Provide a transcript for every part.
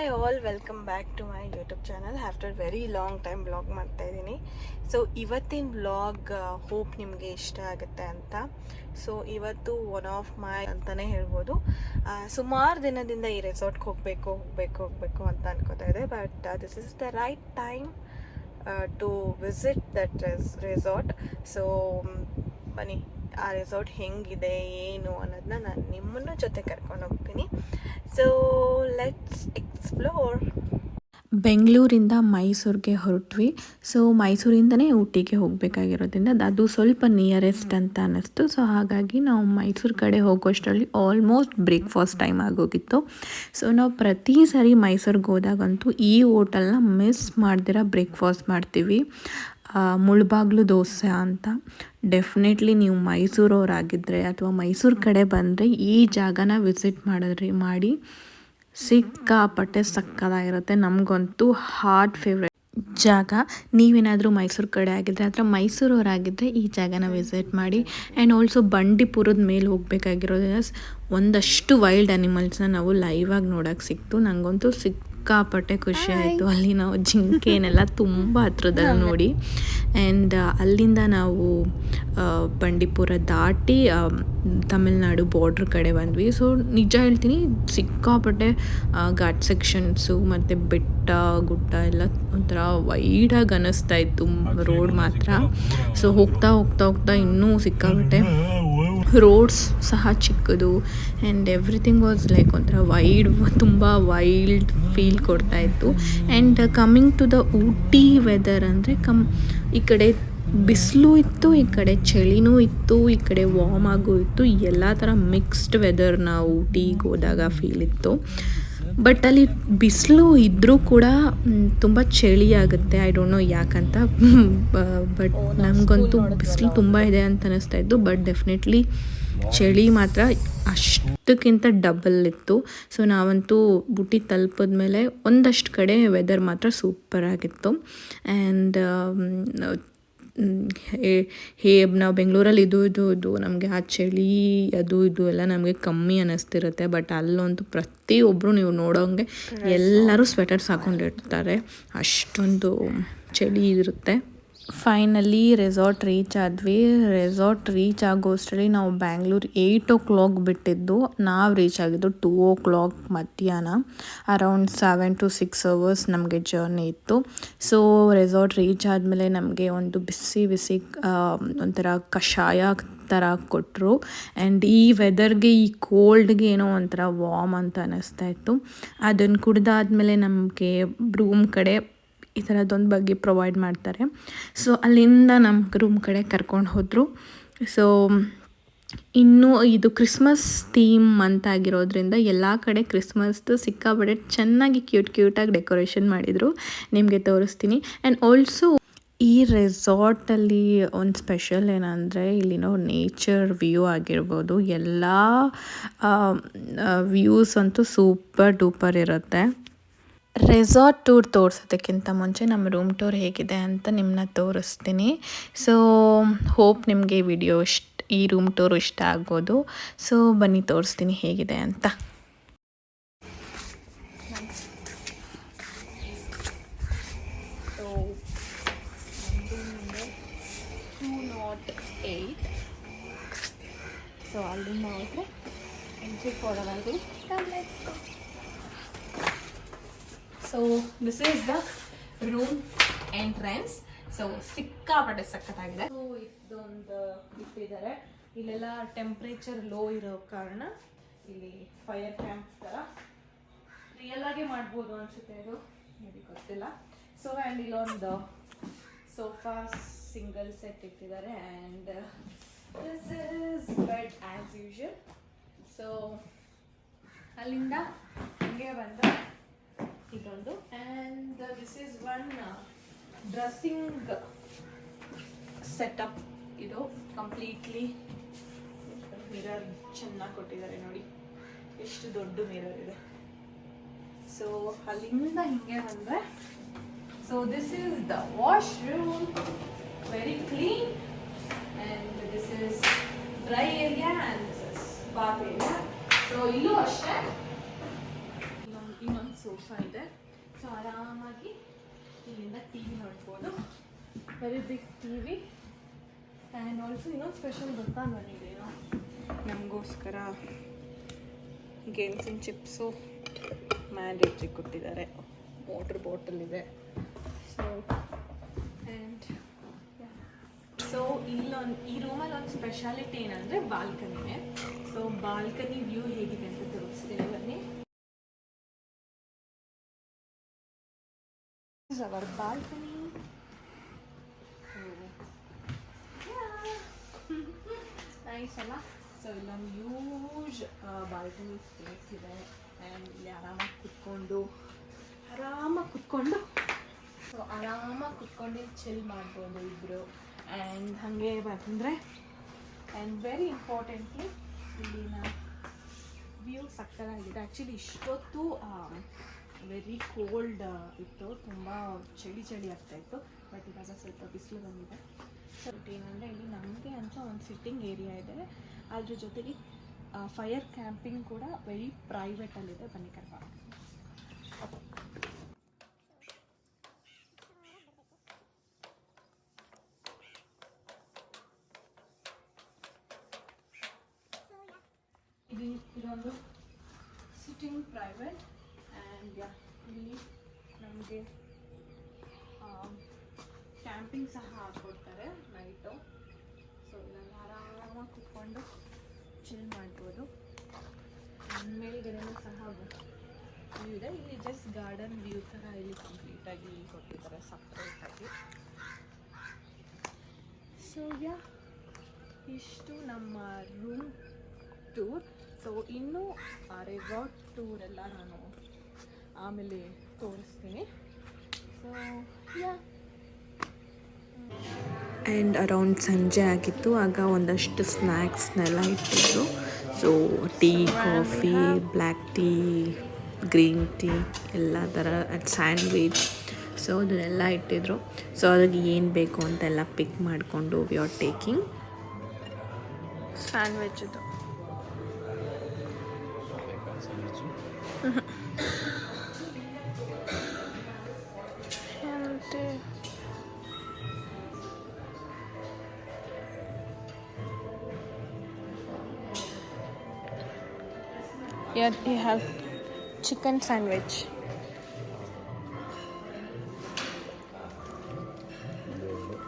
Hi all, welcome back to my YouTube channel. After very long time vlog ಮಾಡ್ತಾ ಇದ್ದೀನಿ. So ಇವತ್ತಿನ vlog hope ನಿಮಗೆ ಇಷ್ಟ ಆಗುತ್ತೆ ಅಂತ. ಸೊ ಇವತ್ತು ಒನ್ ಆಫ್ ಮೈ ಅಂತಲೇ ಹೇಳ್ಬೋದು. ಸುಮಾರು ದಿನದಿಂದ ಈ ರೆಸಾರ್ಟ್ಗೆ ಹೋಗಬೇಕು ಅಂತ ಅನ್ಕೋತಾ ಇದೆ. But this is the right time to visit that resort. So ಬನ್ನಿ, ಆ ರೆಸಾರ್ಟ್ ಹೆಂಗಿದೆ ಏನು ಅನ್ನೋದನ್ನ ನಾನು ನಿಮ್ಮನ್ನು ಜೊತೆ ಕರ್ಕೊಂಡು ಹೋಗ್ತೀನಿ. So let's explore. ಬೆಂಗಳೂರಿಂದ ಮೈಸೂರಿಗೆ ಹೊರಟ್ವಿ. ಸೊ ಮೈಸೂರಿಂದನೇ ಊಟಿಗೆ ಹೋಗಬೇಕಾಗಿರೋದ್ರಿಂದ ಅದು ಸ್ವಲ್ಪ ನಿಯರೆಸ್ಟ್ ಅಂತ ಅನ್ನಿಸ್ತು. ಸೊ ಹಾಗಾಗಿ ನಾವು ಮೈಸೂರು ಕಡೆ ಹೋಗೋಷ್ಟರಲ್ಲಿ ಆಲ್ಮೋಸ್ಟ್ ಬ್ರೇಕ್ಫಾಸ್ಟ್ ಟೈಮ್ ಆಗೋಗಿತ್ತು. ಸೊ ನಾವು ಪ್ರತಿ ಸರಿ ಮೈಸೂರಿಗೆ ಹೋದಾಗಂತೂ ಈ ಹೋಟೆಲ್ನ ಮಿಸ್ ಮಾಡ್ದಿರ ಬ್ರೇಕ್ಫಾಸ್ಟ್ ಮಾಡ್ತೀವಿ. ಮುಳ್ಬಾಗ್ಲು ದೋಸೆ ಅಂತ. ಡೆಫಿನೆಟ್ಲಿ ನೀವು ಮೈಸೂರವರಾಗಿದ್ದರೆ ಅಥವಾ ಮೈಸೂರು ಕಡೆ ಬಂದರೆ ಈ ಜಾಗನ ವಿಸಿಟ್ ಮಾಡಿ ಸಿಕ್ಕಾಪಟ್ಟೆ ಸಕ್ಕತ್ತಾಗಿರುತ್ತೆ. ನಮಗಂತೂ ಹಾರ್ಟ್ ಫೇವ್ರೆಟ್ ಜಾಗ. ನೀವೇನಾದರೂ ಮೈಸೂರು ಕಡೆ ಆಗಿದ್ದರೆ ಅಥವಾ ಮೈಸೂರವರಾಗಿದ್ದರೆ ಈ ಜಾಗನ ವಿಸಿಟ್ ಮಾಡಿ. ಆ್ಯಂಡ್ ಆಲ್ಸೋ ಬಂಡೀಪುರದ ಮೇಲೆ ಹೋಗಬೇಕಾಗಿರೋದ್ರಿಂದ ಒಂದಷ್ಟು ವೈಲ್ಡ್ ಅನಿಮಲ್ಸ್ನ ನಾವು ಲೈವಾಗಿ ನೋಡೋಕ್ಕೆ ಸಿಕ್ತು. ನನಗಂತೂ ಸಿಕ್ಕಾಪಟ್ಟೆ ಖುಷಿ ಆಯಿತು. ಅಲ್ಲಿ ನಾವು ಜಿಂಕೆನೆಲ್ಲ ತುಂಬ ಹತ್ರದಲ್ಲಿ ನೋಡಿ. ಆ್ಯಂಡ್ ಅಲ್ಲಿಂದ ನಾವು ಬಂಡೀಪುರ ದಾಟಿ ತಮಿಳ್ನಾಡು ಬಾರ್ಡ್ರ್ ಕಡೆ ಬಂದ್ವಿ. ಸೊ ನಿಜ ಹೇಳ್ತೀನಿ, ಸಿಕ್ಕಾಪಟ್ಟೆ ಘಾಟ್ ಸೆಕ್ಷನ್ಸು ಮತ್ತು ಬೆಟ್ಟ ಗುಡ್ಡ ಎಲ್ಲ ಒಂಥರ ವೈಡಾಗಿ ಅನ್ನಿಸ್ತಾ ಇತ್ತು ರೋಡ್ ಮಾತ್ರ. ಸೊ ಹೋಗ್ತಾ ಇನ್ನೂ ಸಿಕ್ಕಾಪಟ್ಟೆ ರೋಡ್ಸ್ ಸಹ ಚಿಕ್ಕದು. ಆ್ಯಂಡ್ ಎವ್ರಿಥಿಂಗ್ ವಾಸ್ ಲೈಕ್ ಒಂಥರ ತುಂಬ ವೈಲ್ಡ್ ಫೀಲ್ ಕೊಡ್ತಾಯಿತ್ತು. And coming to the Ooty weather ಅಂದರೆ ಈ ಕಡೆ ಬಿಸಿಲು ಇತ್ತು, ಈ ಕಡೆ ಚಳಿನೂ ಇತ್ತು, ಈ ಕಡೆ ವಾರ್ಮ್ ಆಗೂ ಇತ್ತು. ಎಲ್ಲ ಥರ ಮಿಕ್ಸ್ಡ್ ವೆದರ್ನ ಊಟಿಗೆ ಹೋದಾಗ ಫೀಲ್ ಇತ್ತು. ಬಟ್ ಅಲ್ಲಿ ಬಿಸಿಲು ಇದ್ದರೂ ಕೂಡ ತುಂಬ ಚಳಿ ಆಗುತ್ತೆ. ಐ ಡೋಂಟ್ ನೋ ಯಾಕಂತ. ಬಟ್ ನನಗಂತೂ ಬಿಸಿಲು ತುಂಬ ಇದೆ ಅಂತ ಅನ್ನಿಸ್ತಾ ಇತ್ತು. ಬಟ್ ಡೆಫಿನೆಟ್ಲಿ ಚಳಿ ಮಾತ್ರ ಅಷ್ಟಕ್ಕಿಂತ ಡಬಲ್ ಇತ್ತು. ಸೊ ನಾವಂತೂ ಊಟಿ ತಲುಪಿದ್ಮೇಲೆ ಒಂದಷ್ಟು ಕಡೆ ವೆದರ್ ಮಾತ್ರ ಸೂಪರ್ ಆಗಿತ್ತು. ಆ್ಯಂಡ್ ನಾವು ಬೆಂಗಳೂರಲ್ಲಿ ಇದು ನಮಗೆ ಆ ಚಳಿ ಅದು ಇದು ಎಲ್ಲ ನಮಗೆ ಕಮ್ಮಿ ಅನ್ನಿಸ್ತಿರುತ್ತೆ. ಬಟ್ ಅಲ್ಲಂತೂ ಪ್ರತಿಯೊಬ್ಬರು ನೀವು ನೋಡೋಂಗೆ ಎಲ್ಲರೂ ಸ್ವೆಟರ್ಸ್ ಹಾಕ್ಕೊಂಡಿರ್ತಾರೆ, ಅಷ್ಟೊಂದು ಚಳಿ ಇರುತ್ತೆ. ಫೈನಲಿ ರೆಸಾರ್ಟ್ ರೀಚ್ ಆದ್ವಿ. ರೆಸಾರ್ಟ್ ರೀಚ್ ಆಗೋಷ್ಟರಲ್ಲಿ ನಾವು ಬ್ಯಾಂಗ್ಳೂರು 8 o'clock ಬಿಟ್ಟಿದ್ದು. ನಾವು ರೀಚ್ ಆಗಿದ್ದು 2 o'clock ಮಧ್ಯಾಹ್ನ. ಅರೌಂಡ್ 7 to 6 hours ನಮಗೆ ಜರ್ನಿ ಇತ್ತು. ಸೊ ರೆಸಾರ್ಟ್ ರೀಚ್ ಆದಮೇಲೆ ನಮಗೆ ಒಂದು ಬಿಸಿ ಒಂಥರ ಕಷಾಯ ಥರ ಕೊಟ್ಟರು. ಆ್ಯಂಡ್ ಈ ವೆದರ್ಗೆ, ಈ ಕೋಲ್ಡ್ಗೆ ಏನೋ ಒಂಥರ ವಾರ್ಮ್ ಅಂತ ಅನ್ನಿಸ್ತಾ ಇತ್ತು. ಅದನ್ನು ಕುಡ್ದಾದ್ಮೇಲೆ ನಮಗೆ ರೂಮ್ ಕಡೆ ಈ ಥರದ್ದೊಂದು ಬಗ್ಗೆ ಪ್ರೊವೈಡ್ ಮಾಡ್ತಾರೆ. ಸೊ ಅಲ್ಲಿಂದ ನಮ್ಮ ರೂಮ್ ಕಡೆ ಕರ್ಕೊಂಡು ಹೋದರು. ಸೊ ಇನ್ನೂ ಇದು ಕ್ರಿಸ್ಮಸ್ ಥೀಮ್ ಮಂತ್ ಆಗಿರೋದ್ರಿಂದ ಎಲ್ಲ ಕಡೆ ಕ್ರಿಸ್ಮಸ್ದು ಸಿಕ್ಕಾಪಟ್ಟೆ ಚೆನ್ನಾಗಿ ಕ್ಯೂಟಾಗಿ ಡೆಕೋರೇಷನ್ ಮಾಡಿದರು. ನಿಮಗೆ ತೋರಿಸ್ತೀನಿ. ಆ್ಯಂಡ್ ಆಲ್ಸೋ ಈ ರೆಸಾರ್ಟಲ್ಲಿ ಒಂದು ಸ್ಪೆಷಲ್ ಏನಂದರೆ ಇಲ್ಲಿನೋ ನೇಚರ್ ವ್ಯೂ ಆಗಿರ್ಬೋದು, ಎಲ್ಲ ವ್ಯೂಸ್ ಅಂತೂ ಸೂಪರ್ ಡೂಪರ್ ಇರುತ್ತೆ. ರೆಸಾರ್ಟ್ ಟೂರ್ ತೋರಿಸೋದಕ್ಕಿಂತ ಮುಂಚೆ ನಮ್ಮ ರೂಮ್ ಟೂರ್ ಹೇಗಿದೆ ಅಂತ ನಿಮ್ಮನ್ನ ತೋರಿಸ್ತೀನಿ. ಸೊ ಹೋಪ್ ನಿಮಗೆ ಈ ರೂಮ್ ಟೂರ್ ಇಷ್ಟ ಆಗ್ಬೋದು. ಸೊ ಬನ್ನಿ ತೋರಿಸ್ತೀನಿ ಹೇಗಿದೆ ಅಂತ. ಸೊ 208. ಸೊ ಅಲ್ಲಿಂದ ಹೋದರೆ ಎಂಟ್ರಿ ಕೊಡೋದು. So this is the room entrance. So ಸಿಕ್ಕಾಪಟ್ಟೆ ಸಖತ್ತಾಗಿದೆ. ಸೊ ಇದೊಂದು ಇಟ್ಟಿದ್ದಾರೆ. ಇಲ್ಲೆಲ್ಲ ಟೆಂಪ್ರೇಚರ್ ಲೋ ಇರೋ ಕಾರಣ ಇಲ್ಲಿ ಫೈರ್ ಕ್ಯಾಂಪ್ ಥರ ರಿಯಲ್ ಆಗಿ ಮಾಡ್ಬೋದು ಅನಿಸುತ್ತೆ. ಇದು ನನಗೆ ಗೊತ್ತಿಲ್ಲ. ಸೊ ಆ್ಯಂಡ್ ಇಲ್ಲೊಂದು ಸೋಫಾ ಸಿಂಗಲ್ ಸೆಟ್ ಇಟ್ಟಿದ್ದಾರೆ. And this is bed as usual. So ಅಲ್ಲಿಂದ ಹೀಗೆ ಬಂದರೆ ಇದೊಂದು. And this is one dressing setup. ಇದು ಕಂಪ್ಲೀಟ್ಲಿ ಮಿರರ್ ಚೆನ್ನಾಗಿ ಕೊಟ್ಟಿದ್ದಾರೆ ನೋಡಿ, ಎಷ್ಟು ದೊಡ್ಡ ಮಿರರ್ ಇದೆ. ಸೊ ಅಲ್ಲಿಂದ ಹಿಂಗೆ ಬಂದರೆ so this is the washroom, very clean. And this is dry area and this is bath area. So ಇಲ್ಲೂ ಅಷ್ಟೇ ಇನ್ನೊಂದು ಸೋಫಾ ಇದೆ. ಸೊ ಆರಾಮಾಗಿ ಇಲ್ಲಿಂದ ಟಿ ವಿ ನೋಡ್ಬೋದು. Very big TV. And also ಇನ್ನೊಂದು ಸ್ಪೆಷಲ್ ಗೊತ್ತಾ ನನಗೇನೋ, ನಮಗೋಸ್ಕರ ಗೇಮ್ಸ್ ಆ್ಯಂಡ್ ಚಿಪ್ಸು ಮ್ಯಾಂಡೇಟ್ರಿ ಕೊಟ್ಟಿದ್ದಾರೆ. ವಾಟರ್ ಬಾಟಲ್ ಇದೆ. ಸೊ ಈ ರೂಮಲ್ಲಿ ಒಂದು ಸ್ಪೆಷಾಲಿಟಿ ಏನಂದರೆ ಬಾಲ್ಕನಿನೇ. ಸೊ ಬಾಲ್ಕನಿ ವ್ಯೂ ಹೇಗಿದೆ ಅಂತ ತೋರಿಸ್ತೀನಿ ಬನ್ನಿ. ಅವರ್ ಬಾಲ್ಕನಿ ನೈಸ್ ಅಲ್ಲ. ಸೊ ಇಲ್ಲೊಂದು ಯೂಜ್ ಬಾಲ್ಕನಿ ಸ್ಪೇಸ್ ಇದೆ. ಆ್ಯಂಡ್ ಇಲ್ಲಿ ಆರಾಮಾಗಿ ಕುತ್ಕೊಂಡು ಚಿಲ್ ಮಾಡ್ಬೋದು ಇಬ್ಬರು. ಆ್ಯಂಡ್ ಹಾಗೆ ಬಂದರೆ ಆ್ಯಂಡ್ ವೆರಿ ಇಂಪಾರ್ಟೆಂಟ್ಲಿ ಇಲ್ಲಿನ ವ್ಯೂ ಸಕ್ಕತ್ತಾಗಿದೆ. ಆ್ಯಕ್ಚುಲಿ ಇಷ್ಟೊತ್ತು ವೆರಿ ಕೋಲ್ಡ್ ಇತ್ತು, ತುಂಬ ಚಳಿ ಆಗ್ತಾಯಿತ್ತು. ಬಟ್ ಇವಾಗ ಸ್ವಲ್ಪ ಬಿಸಿಲು ಬಂದಿದೆ. ಸೊ ಏನಂದರೆ ಇಲ್ಲಿ ನಮಗೆ ಅಂತ ಒಂದು ಸಿಟ್ಟಿಂಗ್ ಏರಿಯಾ ಇದೆ. ಅದ್ರ ಜೊತೆಗೆ ಫೈರ್ ಕ್ಯಾಂಪಿಂಗ್ ಕೂಡ ವೆರಿ ಪ್ರೈವೇಟಲ್ಲಿದೆ. ಬನ್ನಿ ಕರ್ಕೊಂಡು ಇದೊಂದು ಸಿಟ್ಟಿಂಗ್ ಪ್ರೈವೇಟ್. ಆ್ಯಂಡ್ ಇಲ್ಲಿ ನಮಗೆ ಕ್ಯಾಂಪಿಂಗ್ ಸಹ ಹಾಕ್ಕೊಡ್ತಾರೆ ನೈಟು. ಸೊ ಇಲ್ಲೆಲ್ಲ ಆರಾಮಾಗಿ ಕುತ್ಕೊಂಡು ಚಿಲ್ ಮಾಡ್ಬೋದು. ಮೇಲ್ಗಡೆನೂ ಸಹ ವ್ಯೂ ಇದೆ. ಇಲ್ಲಿ ಜಸ್ಟ್ ಗಾರ್ಡನ್ ವ್ಯೂ ಥರ ಇಲ್ಲಿ ಕಂಪ್ಲೀಟಾಗಿ ಕೊಟ್ಟಿದ್ದಾರೆ ಸಪ್ರೇಟಾಗಿ. ಸೊ ಇಷ್ಟು ನಮ್ಮ ರೂಮ್ ಟೂರ್. ಸೊ ಇನ್ನೂ ರೆಸಾರ್ಟ್ ಟೂರ್ ಎಲ್ಲ ನಾನು ಆಮೇಲೆ ತೋರಿಸ್ತೀನಿ. ಸೊ ಆ್ಯಂಡ್ ಅರೌಂಡ್ ಸಂಜೆ ಆಗಿತ್ತು. ಆಗ ಒಂದಷ್ಟು ಸ್ನ್ಯಾಕ್ಸ್ನೆಲ್ಲ ಇಟ್ಟಿದ್ರು. So tea, coffee, black tea, green tea ಎಲ್ಲ ಥರ ಸ್ಯಾಂಡ್ವಿಚ್. ಸೊ ಅದನ್ನೆಲ್ಲ ಇಟ್ಟಿದ್ರು. ಸೊ ಅದಕ್ಕೆ ಏನು ಬೇಕು ಅಂತೆಲ್ಲ ಪಿಕ್ ಮಾಡಿಕೊಂಡು ವಿ ಆರ್ ಟೇಕಿಂಗ್ ಸ್ಯಾಂಡ್ವಿಚ್. ಇದು Here you have chicken sandwich.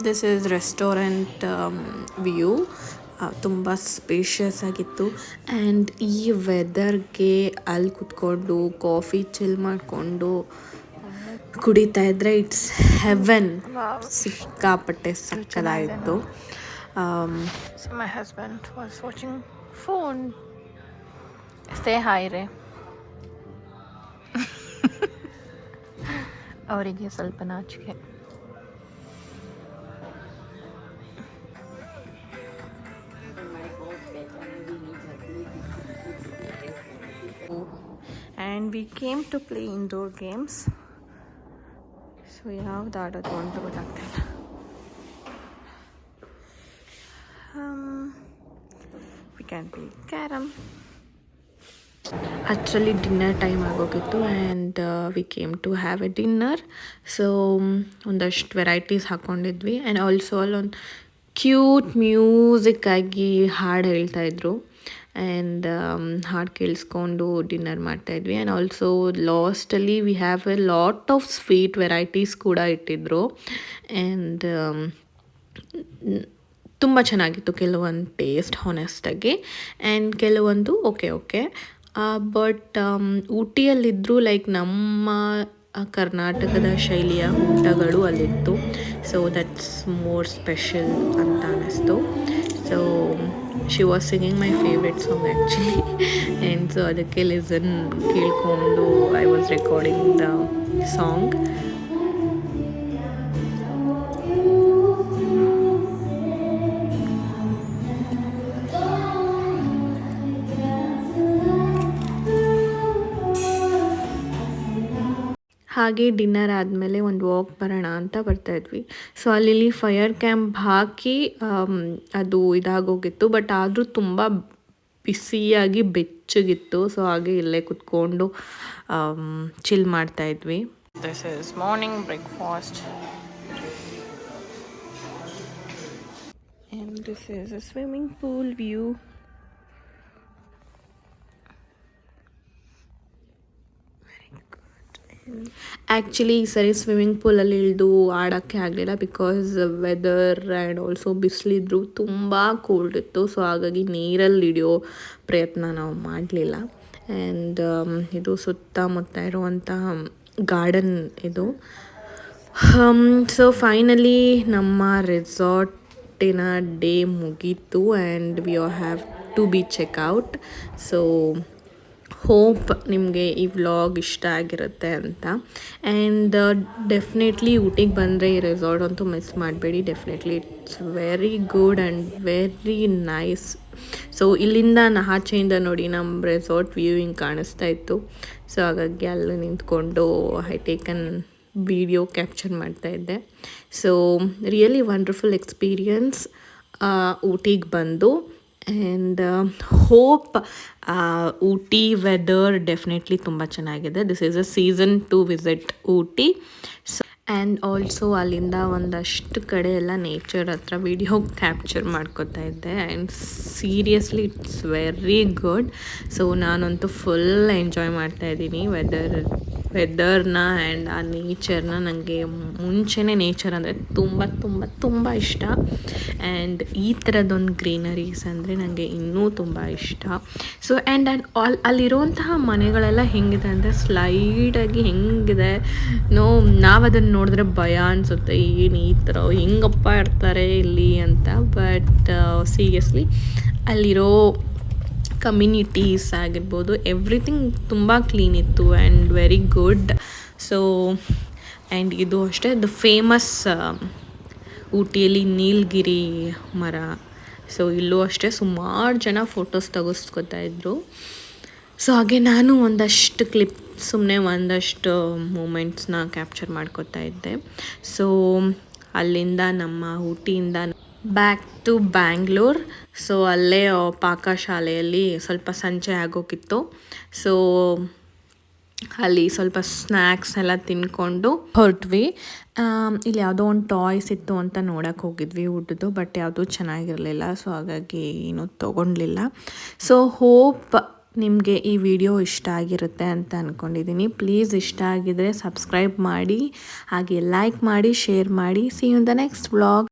This is restaurant view. ತುಂಬ ಸ್ಪೇಷಿಯಸ್ ಆಗಿತ್ತು. ಆ್ಯಂಡ್ ಈ ವೆದರ್ಗೆ ಅಲ್ಲಿ ಕುತ್ಕೊಂಡು ಕಾಫಿ ಚಿಲ್ ಮಾಡಿಕೊಂಡು ಕುಡಿತಾ ಇದ್ದರೆ ಇಟ್ಸ್ ಹೆವೆನ್. ಸಿಕ್ಕಾಪಟ್ಟೆ ಸಕ್ಕದಾಯಿತು. My husband was watching phone. Stay ಹಾಯ್ ರೇ. ಅವರಿಗೆ ಸ್ವಲ್ಪ ನಾಚಿಕೆ. And we came to play indoor games. So ಯಾವ್ದು ಆಡೋದು ಅಂತ ಗೊತ್ತಾಗ್ತಿಲ್ಲ. We can play carom. Actually dinner time ಆಗೋಗಿತ್ತು. And we came to have a dinner. So ಒಂದಷ್ಟು ವೆರೈಟೀಸ್ ಹಾಕ್ಕೊಂಡಿದ್ವಿ. ಆ್ಯಂಡ್ ಆಲ್ಸೋ ಅಲ್ಲೊಂದು ಕ್ಯೂಟ್ ಮ್ಯೂಸಿಕ್ ಆಗಿ ಹಾಡು ಹೇಳ್ತಾಯಿದ್ರು. ಆ್ಯಂಡ್ ಹಾಡು ಕೇಳಿಸ್ಕೊಂಡು ಡಿನ್ನರ್ ಮಾಡ್ತಾಯಿದ್ವಿ. ಆ್ಯಂಡ್ ಆಲ್ಸೋ ಲಾಸ್ಟಲ್ಲಿ we have a lot of sweet varieties ಕೂಡ ಇಟ್ಟಿದ್ರು. ಆ್ಯಂಡ್ ತುಂಬ ಚೆನ್ನಾಗಿತ್ತು ಕೆಲವೊಂದು ಟೇಸ್ಟ್ ಹಾನೆಸ್ಟಾಗಿ. ಆ್ಯಂಡ್ ಕೆಲವೊಂದು ಓಕೆ. ಬಟ್ ಊಟಿಯಲ್ಲಿದ್ದರೂ ಲೈಕ್ ನಮ್ಮ ಕರ್ನಾಟಕದ ಶೈಲಿಯ ಊಟಗಳು ಅಲ್ಲಿತ್ತು. ಸೊ ದಟ್ಸ್ ಮೋರ್ ಸ್ಪೆಷಲ್ ಅಂತ ಅನ್ನಿಸ್ತು. So she was singing my favourite song actually. And so ಅದಕ್ಕೆ ಲಿಸನ್ ಕೇಳಿಕೊಂಡು I was recording the song. ಹಾಗೆ ಡಿನ್ನರ್ ಆದಮೇಲೆ ಒಂದು ವಾಕ್ ಬರೋಣ ಅಂತ ಬರ್ತಾಯಿದ್ವಿ. ಸೊ ಅಲ್ಲಿ ಫೈರ್ ಕ್ಯಾಂಪ್ ಹಾಕಿ ಅದು ಇದಾಗೋಗಿತ್ತು. ಬಟ್ ಆದರೂ ತುಂಬ ಬಿಸಿಯಾಗಿ ಬೆಚ್ಚಗಿತ್ತು. ಸೊ ಹಾಗೆ ಇಲ್ಲೇ ಕುತ್ಕೊಂಡು ಚಿಲ್ ಮಾಡ್ತಾ ಇದ್ವಿ. This is morning breakfast and this is a swimming pool view. Actually ಈ ಸರಿ ಸ್ವಿಮ್ಮಿಂಗ್ ಪೂಲಲ್ಲಿ ಇಳಿದು ಆಡೋಕ್ಕೆ ಆಗಲಿಲ್ಲ ಬಿಕಾಸ್ ವೆದರ್ ಆ್ಯಂಡ್ ಆಲ್ಸೋ ಬಿಸಿಲಿದ್ರು ತುಂಬ ಕೋಲ್ಡ್ ಇತ್ತು. ಸೊ ಹಾಗಾಗಿ ನೀರಲ್ಲಿ ಹಿಡಿಯೋ ಪ್ರಯತ್ನ ನಾವು ಮಾಡಲಿಲ್ಲ. ಆ್ಯಂಡ್ ಇದು ಸುತ್ತಮುತ್ತ ಇರುವಂತಹ ಗಾರ್ಡನ್ ಇದು. ಸೊ ಫೈನಲಿ ನಮ್ಮ ರೆಸಾರ್ಟಿನ ಡೇ ಮುಗೀತು and we have to be checkout. So hope ನಿಮಗೆ ಈ ವ್ಲಾಗ್ ಇಷ್ಟ ಆಗಿರುತ್ತೆ ಅಂತ. ಆ್ಯಂಡ್ ಡೆಫಿನೆಟ್ಲಿ ಊಟಿಗೆ ಬಂದರೆ ಈ ರೆಸಾರ್ಟ್ ಅಂತೂ ಮಿಸ್ ಮಾಡಬೇಡಿ. Definitely it's very good and very nice. So ಇಲ್ಲಿಂದ ಆಚೆಯಿಂದ ನೋಡಿ ನಮ್ಮ ರೆಸಾರ್ಟ್ ವ್ಯೂವಿಂಗ್ ಕಾಣಿಸ್ತಾ ಇತ್ತು. ಸೊ ಹಾಗಾಗಿ ಅಲ್ಲಿ ನಿಂತ್ಕೊಂಡು ಐ ಟೇಕನ್ ವಿಡಿಯೋ ಕ್ಯಾಪ್ಚರ್ ಮಾಡ್ತಾಯಿದ್ದೆ. ಸೊ ರಿಯಲಿ ವಂಡರ್ಫುಲ್ ಎಕ್ಸ್ಪೀರಿಯನ್ಸ್ ಊಟಿಗೆ ಬಂದು. And hope Ooty weather definitely ತುಂಬ ಚೆನ್ನಾಗಿದೆ. This is a season to visit Ooty. So and also ಅಲ್ಲಿಂದ ಒಂದಷ್ಟು ಕಡೆ ಎಲ್ಲ ನೇಚರ್ ಹತ್ರ ವಿಡಿಯೋ ಕ್ಯಾಪ್ಚರ್ ಮಾಡ್ಕೋತಾ ಇದ್ದೆ. And seriously it's very good. So ನಾನಂತೂ ಫುಲ್ ಎಂಜಾಯ್ ಮಾಡ್ತಾಯಿದ್ದೀನಿ ವೆದರ್ನ ಆ್ಯಂಡ್ ಆ ನೇಚರ್ನ. ನನಗೆ ಮುಂಚೆನೇ ನೇಚರ್ ಅಂದರೆ ತುಂಬ ತುಂಬ ತುಂಬ ಇಷ್ಟ. ಆ್ಯಂಡ್ ಈ ಥರದೊಂದು ಗ್ರೀನರೀಸ್ ಅಂದರೆ ನನಗೆ ಇನ್ನೂ ತುಂಬ ಇಷ್ಟ. ಸೊ ಆ್ಯಂಡ್ ಅಲ್ಲಿರುವಂತಹ ಮನೆಗಳೆಲ್ಲ ಹೆಂಗಿದೆ ಅಂದರೆ ಸ್ಲೈಡಾಗಿ ಹೆಂಗಿದೆ ನಾವು ಅದನ್ನು ನೋಡಿದ್ರೆ ಭಯ ಅನಿಸುತ್ತೆ, ಏನು ಈ ಥರ ಹೆಂಗಪ್ಪ ಇರ್ತಾರೆ ಇಲ್ಲಿ ಅಂತ. ಬಟ್ ಸೀರಿಯಸ್ಲಿ ಅಲ್ಲಿರೋ ಕಮ್ಯುನಿಟೀಸ್ ಆಗಿರ್ಬೋದು, ಎವ್ರಿಥಿಂಗ್ ತುಂಬ ಕ್ಲೀನ್ ಇತ್ತು and very good. So and ಇದು ಅಷ್ಟೇ ದ ಫೇಮಸ್ ಊಟಿಯಲ್ಲಿ ನೀಲಗಿರಿ ಮರ. ಸೊ ಇಲ್ಲೂ ಅಷ್ಟೇ ಸುಮಾರು ಜನ ಫೋಟೋಸ್ ತೆಗೆಸ್ಕೊತಾ ಇದ್ರು. ಸೊ ಹಾಗೆ ನಾನು ಒಂದಷ್ಟು ಕ್ಲಿಪ್ ಸುಮ್ಮನೆ ಒಂದಷ್ಟು ಮೂಮೆಂಟ್ಸ್ನ ಕ್ಯಾಪ್ಚರ್ ಮಾಡ್ಕೋತಾ ಇದ್ದೆ. ಸೊ ಅಲ್ಲಿಂದ ನಮ್ಮ ಊಟಿಯಿಂದ ಬ್ಯಾಕ್ ಟು ಬ್ಯಾಂಗ್ಳೂರ್. ಸೊ ಅಲ್ಲೇ ಪಾಕಶಾಲೆಯಲ್ಲಿ ಸ್ವಲ್ಪ ಸಂಜೆ ಆಗೋಗಿತ್ತು. ಸೊ ಅಲ್ಲಿ ಸ್ವಲ್ಪ ಸ್ನ್ಯಾಕ್ಸ್ ಎಲ್ಲ ತಿನ್ಕೊಂಡು ಹೊರಟ್ವಿ. ಇಲ್ಲಿ ಯಾವುದೋ ಒಂದು ಟಾಯ್ಸ್ ಇತ್ತು ಅಂತ ನೋಡೋಕೆ ಹೋಗಿದ್ವಿ ಊಟದ್ದು, ಬಟ್ ಯಾವುದೂ ಚೆನ್ನಾಗಿರಲಿಲ್ಲ. ಸೊ ಹಾಗಾಗಿ ಏನೂ ತೊಗೊಂಡ್ಲಿಲ್ಲ. ಸೊ ಹೋಪ್ ನಿಮಗೆ ಈ ವಿಡಿಯೋ ಇಷ್ಟ ಆಗಿರುತ್ತೆ ಅಂತ ಅಂದ್ಕೊಂಡಿದ್ದೀನಿ. ಪ್ಲೀಸ್ ಇಷ್ಟ ಆಗಿದರೆ ಸಬ್ಸ್ಕ್ರೈಬ್ ಮಾಡಿ, ಹಾಗೆ ಲೈಕ್ ಮಾಡಿ, ಶೇರ್ ಮಾಡಿ. See you in the next vlog.